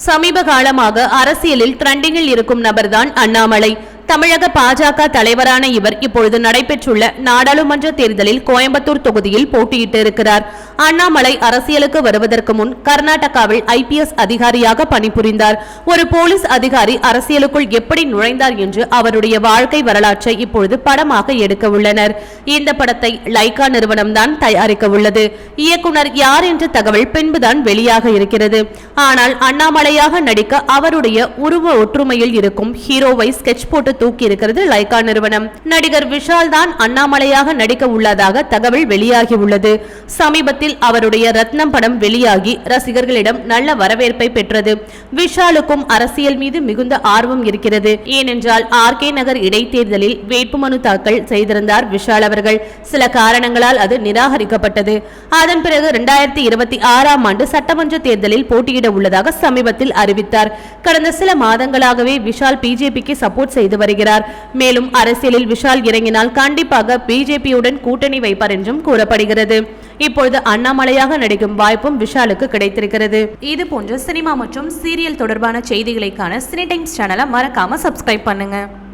சமீப காலமாக அரசியலில் ட்ரெண்டிங்கில் இருக்கும் நபர்தான் அண்ணாமலை. தமிழக பாஜக தலைவரான இவர் இப்பொழுது நடைபெற்றுள்ள நாடாளுமன்ற தேர்தலில் கோயம்புத்தூர் தொகுதியில் போட்டியிட்டு இருக்கிறார். அண்ணாமலை அரசியலுக்கு வருவதற்கு முன் கர்நாடகாவில் IPS அதிகாரியாக பணிபுரிந்தார். ஒரு போலீஸ் அதிகாரி அரசியலுக்குள் எப்படி நுழைந்தார் என்று அவருடைய வாழ்க்கை வரலாற்றை இப்பொழுது படமாக எடுக்க உள்ளனர். இந்த படத்தை லைகா நிறுவனம் தான் தயாரிக்க உள்ளது. இயக்குனர் யார் என்ற தகவல் பின்புதான் வெளியாக இருக்கிறது. ஆனால் அண்ணாமலையாக நடிக்க அவருடைய உருவ ஒற்றுமையில் இருக்கும் ஹீரோவை ஸ்கெட்ச் போட்டு தூக்கி இருக்கிறது லைகா நிறுவனம். நடிகர் விஷால் தான் அண்ணாமலையாக நடிக்க உள்ளதாக தகவல் வெளியாகி உள்ளது. சமீபத்தில் அவருடைய ரத்னம் படம் வெளியாகி ரசிகர்களிடம் நல்ல வரவேற்பை பெற்றது. விஷாலுக்கும் அரசியல் மீது மிகுந்த ஆர்வம் இருக்கிறது. ஏனென்றால் RK நகர் இடைத்தேர்தலில் வேட்புமனு தாக்கல் செய்திருந்தார் விஷால் அவர்கள். சில காரணங்களால் அது நிராகரிக்கப்பட்டது. அதன் பிறகு 2026ஆம் ஆண்டு சட்டமன்ற தேர்தலில் போட்டியிட உள்ளதாக சமீபத்தில் அறிவித்தார். கடந்த சில மாதங்களாகவே விஷால் BJPக்கு சப்போர்ட் செய்து வருகிறார். மேலும் அரசியலில் விஷால் இறங்கினால் கண்டிப்பாக BJPயுடன் கூட்டணி வைப்பார் என்றும் கூறப்படுகிறது. இப்பொழுது அண்ணாமலையாக நடிக்கும் வாய்ப்பும் விஷாலுக்கு கிடைத்திருக்கிறது. இது போன்ற சினிமா மற்றும் சீரியல் தொடர்பான செய்திகளை காண சினி டைம்ஸ் சேனலை மறக்காம சப்ஸ்கிரைப் பண்ணுங்க.